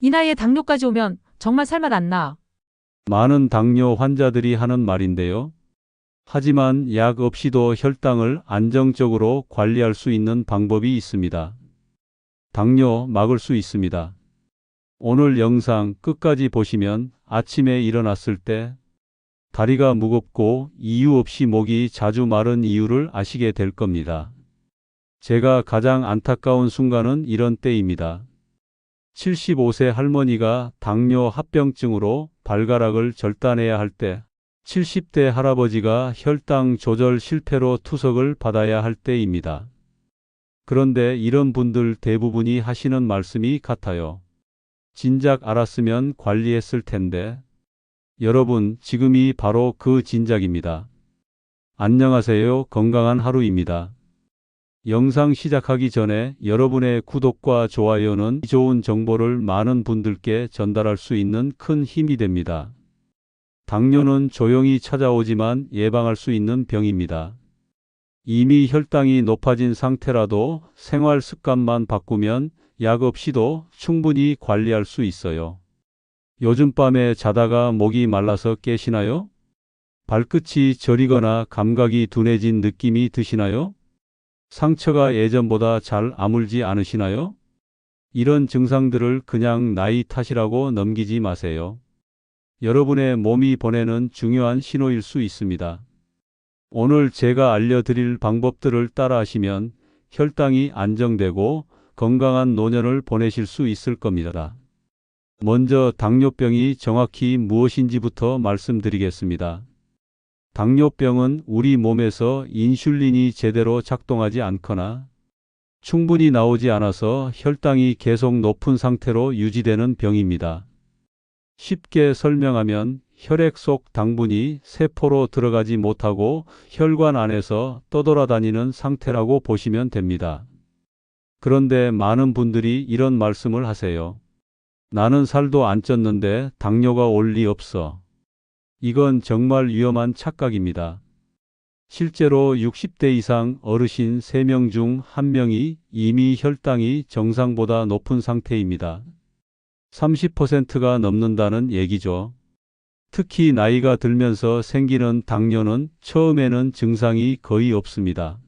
이 나이에 당뇨까지 오면 정말 살맛 안 나. 많은 당뇨 환자들이 하는 말인데요. 하지만 약 없이도 혈당을 안정적으로 관리할 수 있는 방법이 있습니다. 당뇨 막을 수 있습니다. 오늘 영상 끝까지 보시면 아침에 일어났을 때 다리가 무겁고 이유 없이 목이 자주 마른 이유를 아시게 될 겁니다. 제가 가장 안타까운 순간은 이런 때입니다. 75세 할머니가 당뇨 합병증으로 발가락을 절단해야 할 때, 70대 할아버지가 혈당 조절 실패로 투석을 받아야 할 때입니다. 그런데 이런 분들 대부분이 하시는 말씀이 같아요. 진작 알았으면 관리했을 텐데. 여러분, 지금이 바로 그 진작입니다. 안녕하세요. 건강한 하루입니다. 영상 시작하기 전에 여러분의 구독과 좋아요는 이 좋은 정보를 많은 분들께 전달할 수 있는 큰 힘이 됩니다. 당뇨는 조용히 찾아오지만 예방할 수 있는 병입니다. 이미 혈당이 높아진 상태라도 생활 습관만 바꾸면 약 없이도 충분히 관리할 수 있어요. 요즘 밤에 자다가 목이 말라서 깨시나요? 발끝이 저리거나 감각이 둔해진 느낌이 드시나요? 상처가 예전보다 잘 아물지 않으시나요? 이런 증상들을 그냥 나이 탓이라고 넘기지 마세요. 여러분의 몸이 보내는 중요한 신호일 수 있습니다. 오늘 제가 알려드릴 방법들을 따라하시면 혈당이 안정되고 건강한 노년을 보내실 수 있을 겁니다. 먼저 당뇨병이 정확히 무엇인지부터 말씀드리겠습니다. 당뇨병은 우리 몸에서 인슐린이 제대로 작동하지 않거나 충분히 나오지 않아서 혈당이 계속 높은 상태로 유지되는 병입니다. 쉽게 설명하면 혈액 속 당분이 세포로 들어가지 못하고 혈관 안에서 떠돌아다니는 상태라고 보시면 됩니다. 그런데 많은 분들이 이런 말씀을 하세요. 나는 살도 안 쪘는데 당뇨가 올 리 없어. 이건 정말 위험한 착각입니다. 실제로 60대 이상 어르신 3명 중 1명이 이미 혈당이 정상보다 높은 상태입니다. 30%가 넘는다는 얘기죠. 특히 나이가 들면서 생기는 당뇨는 처음에는 증상이 거의 없습니다.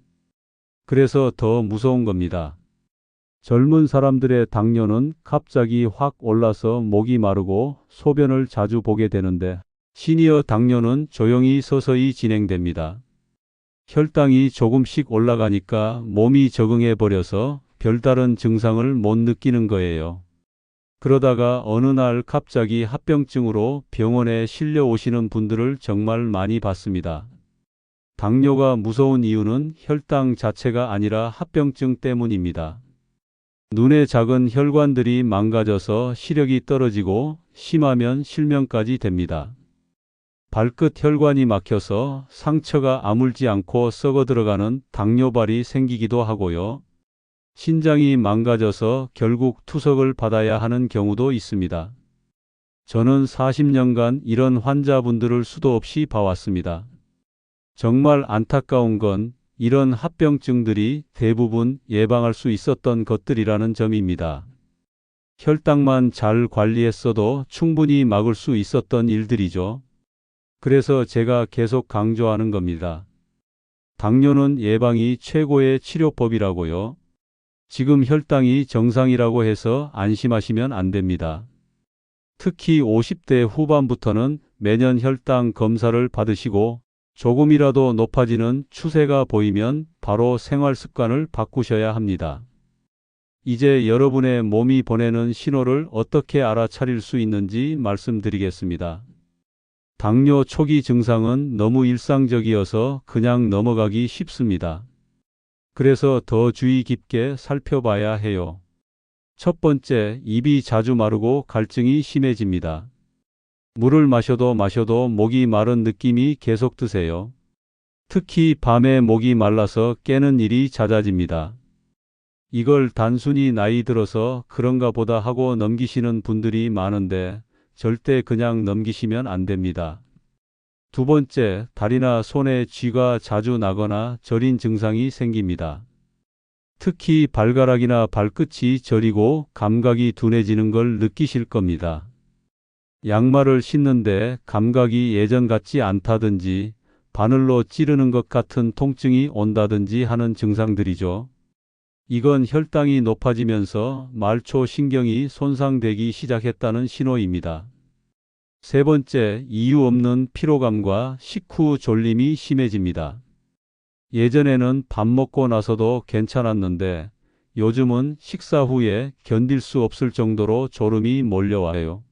그래서 더 무서운 겁니다. 젊은 사람들의 당뇨는 갑자기 확 올라서 목이 마르고 소변을 자주 보게 되는데 시니어 당뇨는 조용히 서서히 진행됩니다. 혈당이 조금씩 올라가니까 몸이 적응해 버려서 별다른 증상을 못 느끼는 거예요. 그러다가 어느 날 갑자기 합병증으로 병원에 실려 오시는 분들을 정말 많이 봤습니다. 당뇨가 무서운 이유는 혈당 자체가 아니라 합병증 때문입니다. 눈의 작은 혈관들이 망가져서 시력이 떨어지고 심하면 실명까지 됩니다. 발끝 혈관이 막혀서 상처가 아물지 않고 썩어 들어가는 당뇨발이 생기기도 하고요. 신장이 망가져서 결국 투석을 받아야 하는 경우도 있습니다. 저는 40년간 이런 환자분들을 수도 없이 봐왔습니다. 정말 안타까운 건 이런 합병증들이 대부분 예방할 수 있었던 것들이라는 점입니다. 혈당만 잘 관리했어도 충분히 막을 수 있었던 일들이죠. 그래서 제가 계속 강조하는 겁니다. 당뇨는 예방이 최고의 치료법이라고요. 지금 혈당이 정상이라고 해서 안심하시면 안 됩니다. 특히 50대 후반부터는 매년 혈당 검사를 받으시고 조금이라도 높아지는 추세가 보이면 바로 생활 습관을 바꾸셔야 합니다. 이제 여러분의 몸이 보내는 신호를 어떻게 알아차릴 수 있는지 말씀드리겠습니다. 당뇨 초기 증상은 너무 일상적이어서 그냥 넘어가기 쉽습니다. 그래서 더 주의 깊게 살펴봐야 해요. 첫 번째, 입이 자주 마르고 갈증이 심해집니다. 물을 마셔도 목이 마른 느낌이 계속 드세요. 특히 밤에 목이 말라서 깨는 일이 잦아집니다. 이걸 단순히 나이 들어서 그런가 보다 하고 넘기시는 분들이 많은데 절대 그냥 넘기시면 안 됩니다. 두 번째, 다리나 손에 쥐가 자주 나거나 저린 증상이 생깁니다. 특히 발가락이나 발끝이 저리고 감각이 둔해지는 걸 느끼실 겁니다. 양말을 신는데 감각이 예전 같지 않다든지 바늘로 찌르는 것 같은 통증이 온다든지 하는 증상들이죠. 이건 혈당이 높아지면서 말초 신경이 손상되기 시작했다는 신호입니다. 세 번째, 이유 없는 피로감과 식후 졸림이 심해집니다. 예전에는 밥 먹고 나서도 괜찮았는데 요즘은 식사 후에 견딜 수 없을 정도로 졸음이 몰려와요.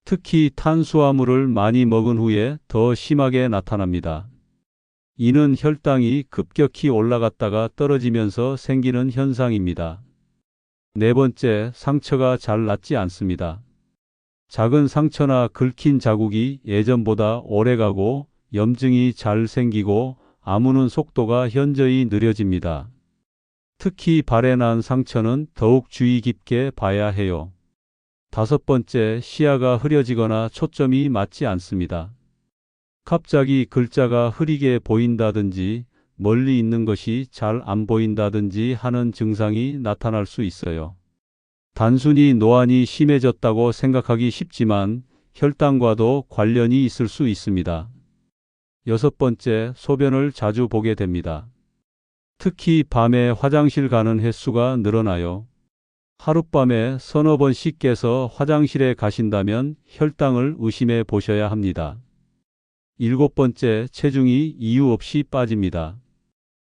특히 탄수화물을 많이 먹은 후에 더 심하게 나타납니다. 이는 혈당이 급격히 올라갔다가 떨어지면서 생기는 현상입니다. 네 번째, 상처가 잘 낫지 않습니다. 작은 상처나 긁힌 자국이 예전보다 오래가고 염증이 잘 생기고 아무는 속도가 현저히 느려집니다. 특히 발에 난 상처는 더욱 주의 깊게 봐야 해요. 다섯 번째, 시야가 흐려지거나 초점이 맞지 않습니다. 갑자기 글자가 흐리게 보인다든지 멀리 있는 것이 잘 안 보인다든지 하는 증상이 나타날 수 있어요. 단순히 노안이 심해졌다고 생각하기 쉽지만 혈당과도 관련이 있을 수 있습니다. 여섯 번째, 소변을 자주 보게 됩니다. 특히 밤에 화장실 가는 횟수가 늘어나요. 하룻밤에 서너 번씩 깨서 화장실에 가신다면 혈당을 의심해 보셔야 합니다. 일곱 번째, 체중이 이유 없이 빠집니다.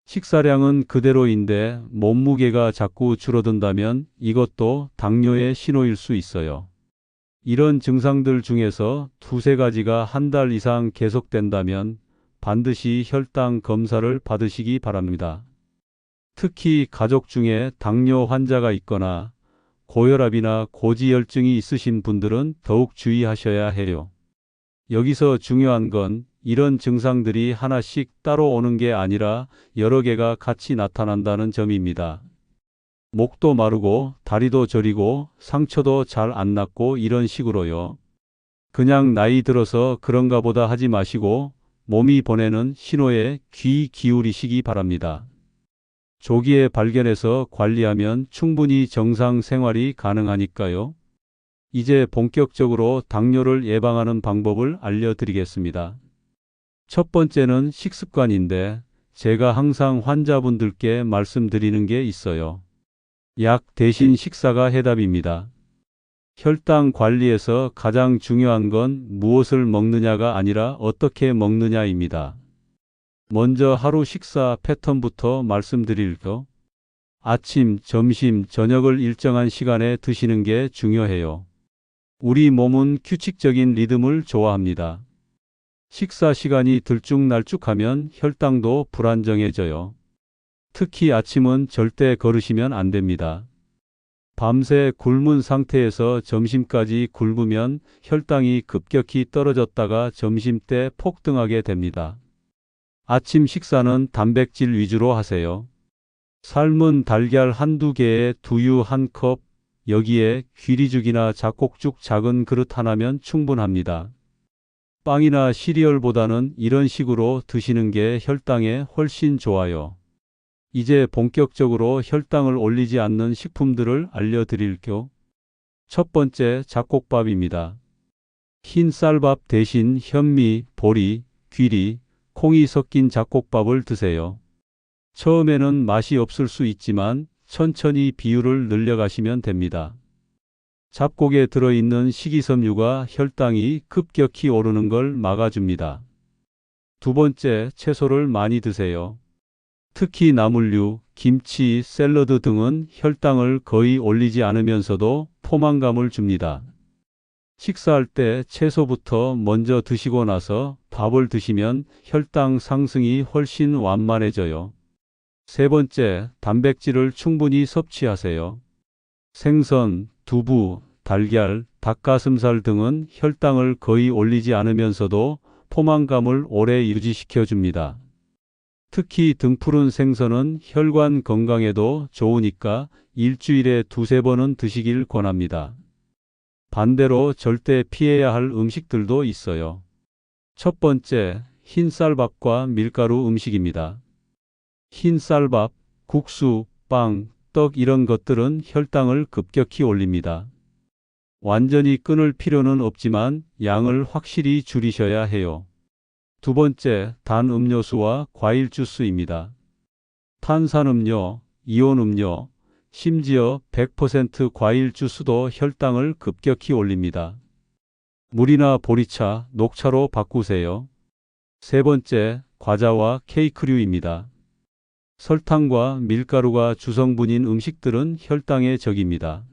식사량은 그대로인데 몸무게가 자꾸 줄어든다면 이것도 당뇨의 신호일 수 있어요. 이런 증상들 중에서 두세 가지가 한 달 이상 계속된다면 반드시 혈당 검사를 받으시기 바랍니다. 특히 가족 중에 당뇨 환자가 있거나 고혈압이나 고지혈증이 있으신 분들은 더욱 주의하셔야 해요. 여기서 중요한 건 이런 증상들이 하나씩 따로 오는 게 아니라 여러 개가 같이 나타난다는 점입니다. 목도 마르고 다리도 저리고 상처도 잘 안 낫고 이런 식으로요. 그냥 나이 들어서 그런가 보다 하지 마시고 몸이 보내는 신호에 귀 기울이시기 바랍니다. 조기에 발견해서 관리하면 충분히 정상 생활이 가능하니까요. 이제 본격적으로 당뇨를 예방하는 방법을 알려드리겠습니다. 첫 번째는 식습관인데 제가 항상 환자분들께 말씀드리는 게 있어요. 약 대신 식사가 해답입니다. 혈당 관리에서 가장 중요한 건 무엇을 먹느냐가 아니라 어떻게 먹느냐입니다. 먼저 하루 식사 패턴부터 말씀드릴게요. 아침, 점심, 저녁을 일정한 시간에 드시는 게 중요해요. 우리 몸은 규칙적인 리듬을 좋아합니다. 식사 시간이 들쭉날쭉하면 혈당도 불안정해져요. 특히 아침은 절대 거르시면 안 됩니다. 밤새 굶은 상태에서 점심까지 굶으면 혈당이 급격히 떨어졌다가 점심때 폭등하게 됩니다. 아침 식사는 단백질 위주로 하세요. 삶은 달걀 한두 개에 두유 한 컵, 여기에 귀리죽이나 잡곡죽 작은 그릇 하나면 충분합니다. 빵이나 시리얼보다는 이런 식으로 드시는 게 혈당에 훨씬 좋아요. 이제 본격적으로 혈당을 올리지 않는 식품들을 알려드릴게요. 첫 번째, 잡곡밥입니다. 흰 쌀밥 대신 현미, 보리, 귀리, 콩이 섞인 잡곡밥을 드세요. 처음에는 맛이 없을 수 있지만 천천히 비율을 늘려가시면 됩니다. 잡곡에 들어있는 식이섬유가 혈당이 급격히 오르는 걸 막아줍니다. 두 번째, 채소를 많이 드세요. 특히 나물류, 김치, 샐러드 등은 혈당을 거의 올리지 않으면서도 포만감을 줍니다. 식사할 때 채소부터 먼저 드시고 나서 밥을 드시면 혈당 상승이 훨씬 완만해져요. 세 번째, 단백질을 충분히 섭취하세요. 생선, 두부, 달걀, 닭가슴살 등은 혈당을 거의 올리지 않으면서도 포만감을 오래 유지시켜 줍니다. 특히 등푸른 생선은 혈관 건강에도 좋으니까 일주일에 두세 번은 드시길 권합니다. 반대로 절대 피해야 할 음식들도 있어요. 첫 번째, 흰 쌀밥과 밀가루 음식입니다. 흰 쌀밥, 국수, 빵, 떡 이런 것들은 혈당을 급격히 올립니다. 완전히 끊을 필요는 없지만 양을 확실히 줄이셔야 해요. 두 번째, 단 음료수와 과일 주스입니다. 탄산음료, 이온음료, 심지어 100% 과일 주스도 혈당을 급격히 올립니다. 물이나 보리차, 녹차로 바꾸세요. 세 번째, 과자와 케이크류입니다. 설탕과 밀가루가 주성분인 음식들은 혈당의 적입니다.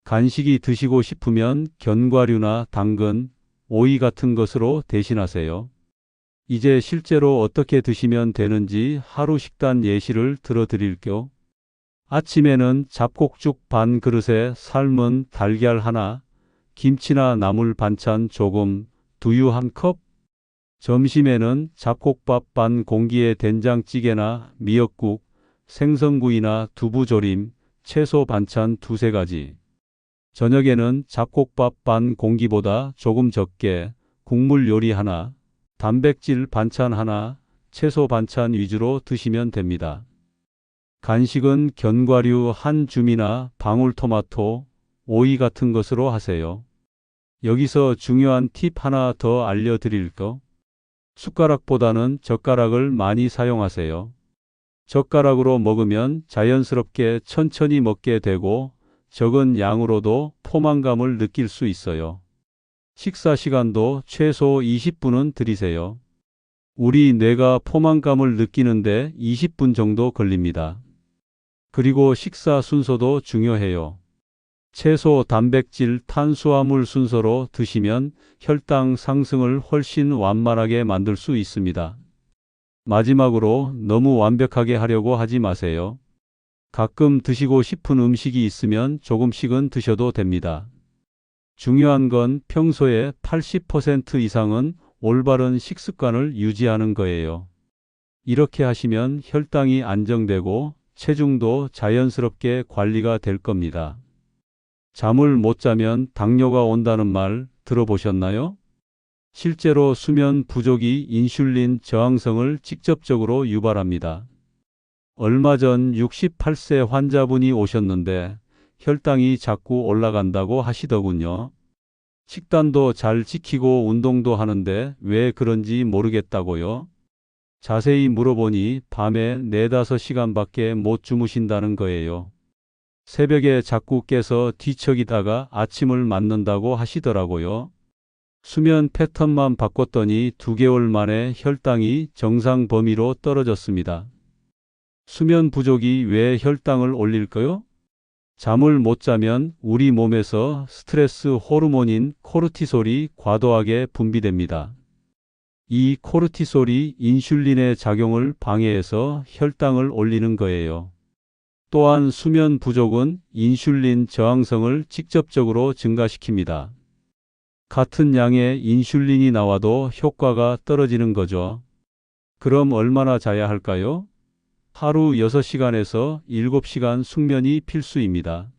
간식이 드시고 싶으면 견과류나 당근, 오이 같은 것으로 대신하세요. 이제 실제로 어떻게 드시면 되는지 하루 식단 예시를 들어드릴게요. 아침에는 잡곡죽 반 그릇에 삶은 달걀 하나, 김치나 나물 반찬 조금, 두유 한 컵. 점심에는 잡곡밥 반 공기에 된장찌개나 미역국, 생선구이나 두부조림, 채소 반찬 두세 가지. 저녁에는 잡곡밥 반 공기보다 조금 적게, 국물 요리 하나, 단백질 반찬 하나, 채소 반찬 위주로 드시면 됩니다. 간식은 견과류 한 줌이나 방울토마토, 오이 같은 것으로 하세요. 여기서 중요한 팁 하나 더 알려드릴게요. 숟가락보다는 젓가락을 많이 사용하세요. 젓가락으로 먹으면 자연스럽게 천천히 먹게 되고 적은 양으로도 포만감을 느낄 수 있어요. 식사 시간도 최소 20분은 들이세요. 우리 뇌가 포만감을 느끼는데 20분 정도 걸립니다. 그리고 식사 순서도 중요해요. 채소, 단백질, 탄수화물 순서로 드시면 혈당 상승을 훨씬 완만하게 만들 수 있습니다. 마지막으로 너무 완벽하게 하려고 하지 마세요. 가끔 드시고 싶은 음식이 있으면 조금씩은 드셔도 됩니다. 중요한 건 평소에 80% 이상은 올바른 식습관을 유지하는 거예요. 이렇게 하시면 혈당이 안정되고 체중도 자연스럽게 관리가 될 겁니다. 잠을 못 자면 당뇨가 온다는 말 들어보셨나요? 실제로 수면 부족이 인슐린 저항성을 직접적으로 유발합니다. 얼마 전 68세 환자분이 오셨는데 혈당이 자꾸 올라간다고 하시더군요. 식단도 잘 지키고 운동도 하는데 왜 그런지 모르겠다고요. 자세히 물어보니 밤에 4~5시간밖에 못 주무신다는 거예요. 새벽에 자꾸 깨서 뒤척이다가 아침을 맞는다고 하시더라고요. 수면 패턴만 바꿨더니 2개월 만에 혈당이 정상 범위로 떨어졌습니다. 수면 부족이 왜 혈당을 올릴까요? 잠을 못 자면 우리 몸에서 스트레스 호르몬인 코르티솔이 과도하게 분비됩니다. 이 코르티솔이 인슐린의 작용을 방해해서 혈당을 올리는 거예요. 또한 수면 부족은 인슐린 저항성을 직접적으로 증가시킵니다. 같은 양의 인슐린이 나와도 효과가 떨어지는 거죠. 그럼 얼마나 자야 할까요? 하루 6시간에서 7시간 숙면이 필수입니다.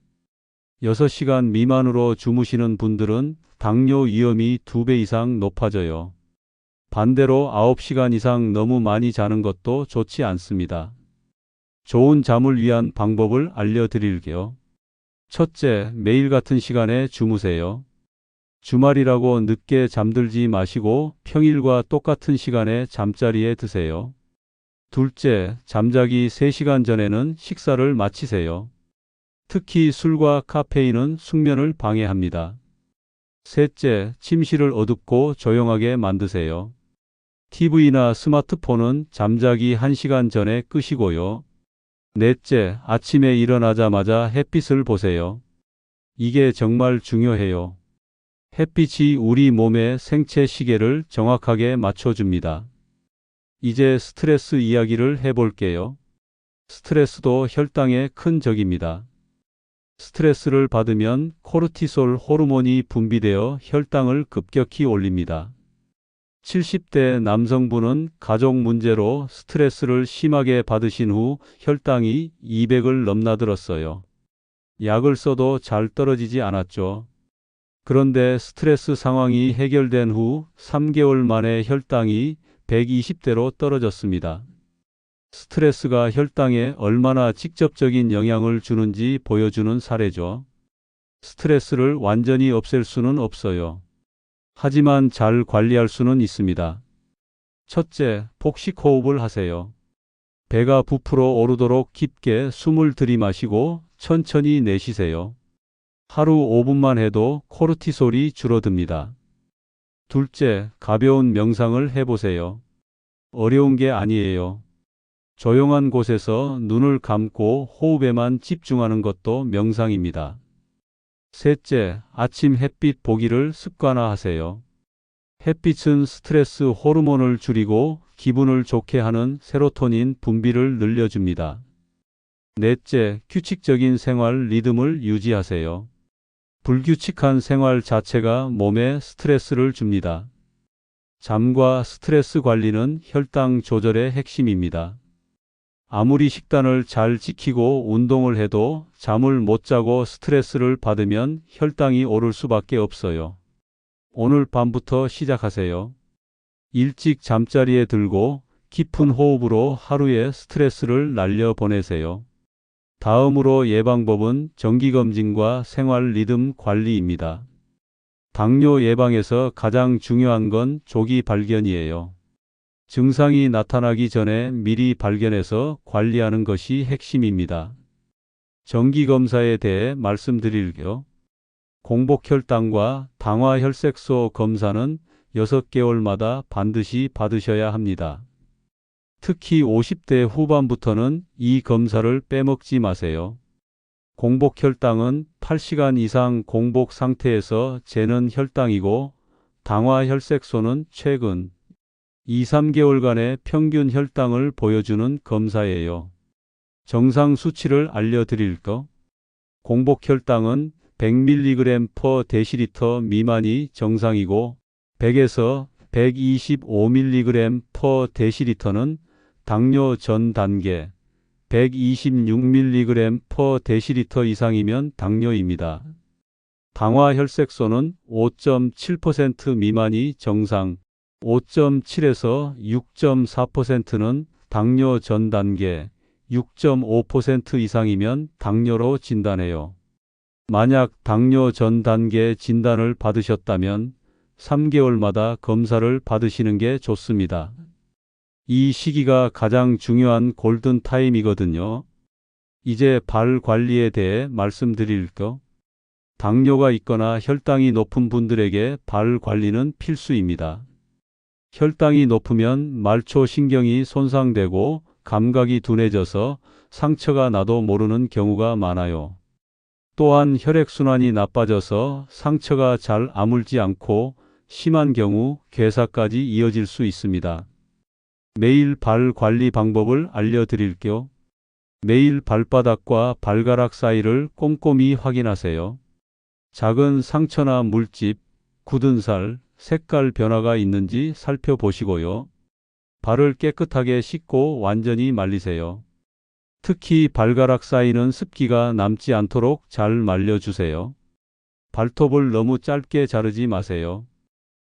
6시간 미만으로 주무시는 분들은 당뇨 위험이 2배 이상 높아져요. 반대로 9시간 이상 너무 많이 자는 것도 좋지 않습니다. 좋은 잠을 위한 방법을 알려드릴게요. 첫째, 매일 같은 시간에 주무세요. 주말이라고 늦게 잠들지 마시고 평일과 똑같은 시간에 잠자리에 드세요. 둘째, 잠자기 3시간 전에는 식사를 마치세요. 특히 술과 카페인은 숙면을 방해합니다. 셋째, 침실을 어둡고 조용하게 만드세요. TV나 스마트폰은 잠자기 1시간 전에 끄시고요. 넷째, 아침에 일어나자마자 햇빛을 보세요. 이게 정말 중요해요. 햇빛이 우리 몸의 생체 시계를 정확하게 맞춰줍니다. 이제 스트레스 이야기를 해볼게요. 스트레스도 혈당의 큰 적입니다. 스트레스를 받으면 코르티솔 호르몬이 분비되어 혈당을 급격히 올립니다. 70대 남성분은 가족 문제로 스트레스를 심하게 받으신 후 혈당이 200을 넘나들었어요. 약을 써도 잘 떨어지지 않았죠. 그런데 스트레스 상황이 해결된 후 3개월 만에 혈당이 120대로 떨어졌습니다. 스트레스가 혈당에 얼마나 직접적인 영향을 주는지 보여주는 사례죠. 스트레스를 완전히 없앨 수는 없어요. 하지만 잘 관리할 수는 있습니다. 첫째, 복식 호흡을 하세요. 배가 부풀어 오르도록 깊게 숨을 들이마시고 천천히 내쉬세요. 하루 5분만 해도 코르티솔이 줄어듭니다. 둘째, 가벼운 명상을 해보세요. 어려운 게 아니에요. 조용한 곳에서 눈을 감고 호흡에만 집중하는 것도 명상입니다. 셋째, 아침 햇빛 보기를 습관화하세요. 햇빛은 스트레스 호르몬을 줄이고 기분을 좋게 하는 세로토닌 분비를 늘려줍니다. 넷째, 규칙적인 생활 리듬을 유지하세요. 불규칙한 생활 자체가 몸에 스트레스를 줍니다. 잠과 스트레스 관리는 혈당 조절의 핵심입니다. 아무리 식단을 잘 지키고 운동을 해도 잠을 못 자고 스트레스를 받으면 혈당이 오를 수밖에 없어요. 오늘 밤부터 시작하세요. 일찍 잠자리에 들고 깊은 호흡으로 하루의 스트레스를 날려보내세요. 다음으로 예방법은 정기검진과 생활 리듬 관리입니다. 당뇨 예방에서 가장 중요한 건 조기 발견이에요. 증상이 나타나기 전에 미리 발견해서 관리하는 것이 핵심입니다. 정기검사에 대해 말씀드릴게요. 공복혈당과 당화혈색소 검사는 6개월마다 반드시 받으셔야 합니다. 특히 50대 후반부터는 이 검사를 빼먹지 마세요. 공복혈당은 8시간 이상 공복 상태에서 재는 혈당이고 당화혈색소는 최근 2~3개월간의 평균 혈당을 보여주는 검사예요. 정상 수치를 알려드릴까? 공복혈당은 100mg/dL 미만이 정상이고 100에서 125mg/dL는 당뇨 전 단계, 126mg/dL 이상이면 당뇨입니다. 당화혈색소는 5.7% 미만이 정상, 5.7에서 6.4%는 당뇨 전 단계, 6.5% 이상이면 당뇨로 진단해요. 만약 당뇨 전 단계 진단을 받으셨다면 3개월마다 검사를 받으시는 게 좋습니다. 이 시기가 가장 중요한 골든 타임이거든요. 이제 발 관리에 대해 말씀드릴까? 당뇨가 있거나 혈당이 높은 분들에게 발 관리는 필수입니다. 혈당이 높으면 말초 신경이 손상되고 감각이 둔해져서 상처가 나도 모르는 경우가 많아요. 또한 혈액순환이 나빠져서 상처가 잘 아물지 않고 심한 경우 괴사까지 이어질 수 있습니다. 매일 발 관리 방법을 알려드릴게요. 매일 발바닥과 발가락 사이를 꼼꼼히 확인하세요. 작은 상처나 물집, 굳은 살, 색깔 변화가 있는지 살펴보시고요. 발을 깨끗하게 씻고 완전히 말리세요. 특히 발가락 사이는 습기가 남지 않도록 잘 말려주세요. 발톱을 너무 짧게 자르지 마세요.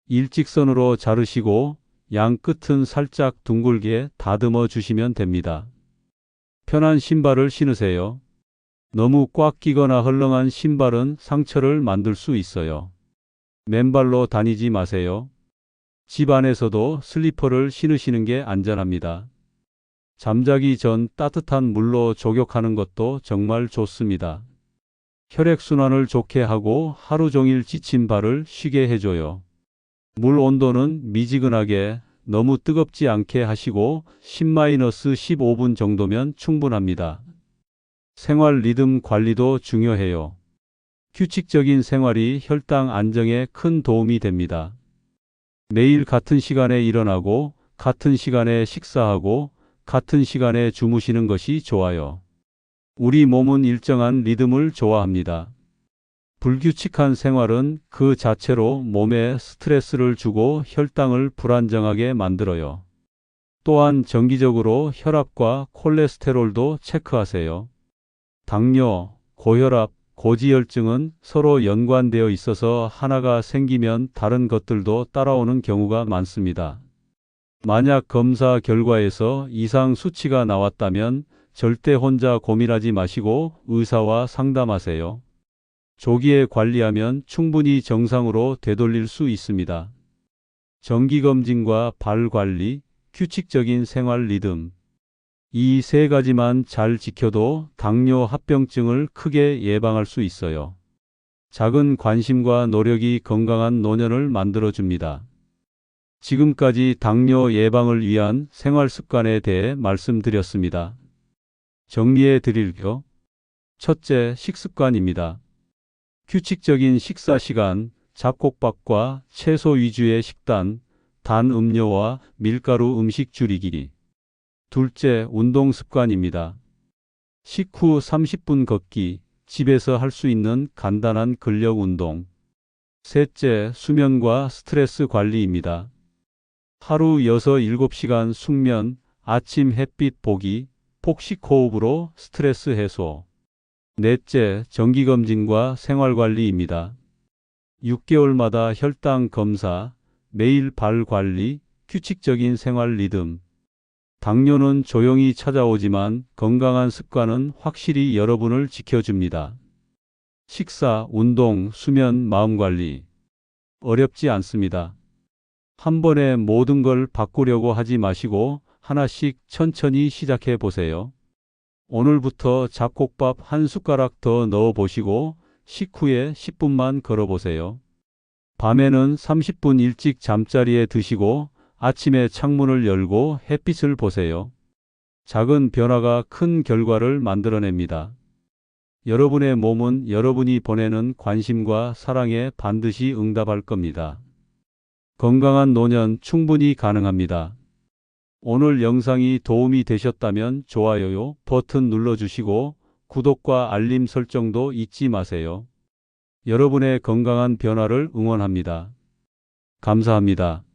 일직선으로 자르시고 양 끝은 살짝 둥글게 다듬어 주시면 됩니다. 편한 신발을 신으세요. 너무 꽉 끼거나 헐렁한 신발은 상처를 만들 수 있어요. 맨발로 다니지 마세요. 집 안에서도 슬리퍼를 신으시는 게 안전합니다. 잠자기 전 따뜻한 물로 족욕하는 것도 정말 좋습니다. 혈액순환을 좋게 하고 하루 종일 지친 발을 쉬게 해줘요. 물 온도는 미지근하게 너무 뜨겁지 않게 하시고 10-15분 정도면 충분합니다. 생활 리듬 관리도 중요해요. 규칙적인 생활이 혈당 안정에 큰 도움이 됩니다. 매일 같은 시간에 일어나고 같은 시간에 식사하고 같은 시간에 주무시는 것이 좋아요. 우리 몸은 일정한 리듬을 좋아합니다. 불규칙한 생활은 그 자체로 몸에 스트레스를 주고 혈당을 불안정하게 만들어요. 또한 정기적으로 혈압과 콜레스테롤도 체크하세요. 당뇨, 고혈압, 고지혈증은 서로 연관되어 있어서 하나가 생기면 다른 것들도 따라오는 경우가 많습니다. 만약 검사 결과에서 이상 수치가 나왔다면 절대 혼자 고민하지 마시고 의사와 상담하세요. 조기에 관리하면 충분히 정상으로 되돌릴 수 있습니다. 정기검진과 발관리, 규칙적인 생활 리듬. 이 세 가지만 잘 지켜도 당뇨 합병증을 크게 예방할 수 있어요. 작은 관심과 노력이 건강한 노년을 만들어줍니다. 지금까지 당뇨 예방을 위한 생활 습관에 대해 말씀드렸습니다. 정리해 드릴게요. 첫째, 식습관입니다. 규칙적인 식사 시간, 잡곡밥과 채소 위주의 식단, 단 음료와 밀가루 음식 줄이기. 둘째, 운동 습관입니다. 식후 30분 걷기, 집에서 할 수 있는 간단한 근력 운동. 셋째, 수면과 스트레스 관리입니다. 하루 6-7시간 숙면, 아침 햇빛 보기, 폭식 호흡으로 스트레스 해소. 넷째, 정기검진과 생활관리입니다. 6개월마다 혈당 검사, 매일 발 관리, 규칙적인 생활 리듬. 당뇨는 조용히 찾아오지만 건강한 습관은 확실히 여러분을 지켜줍니다. 식사, 운동, 수면, 마음관리. 어렵지 않습니다. 한 번에 모든 걸 바꾸려고 하지 마시고 하나씩 천천히 시작해 보세요. 오늘부터 잡곡밥 한 숟가락 더 넣어 보시고 식후에 10분만 걸어 보세요. 밤에는 30분 일찍 잠자리에 드시고 아침에 창문을 열고 햇빛을 보세요. 작은 변화가 큰 결과를 만들어냅니다. 여러분의 몸은 여러분이 보내는 관심과 사랑에 반드시 응답할 겁니다. 건강한 노년 충분히 가능합니다. 오늘 영상이 도움이 되셨다면 좋아요 버튼 눌러주시고 구독과 알림 설정도 잊지 마세요. 여러분의 건강한 변화를 응원합니다. 감사합니다.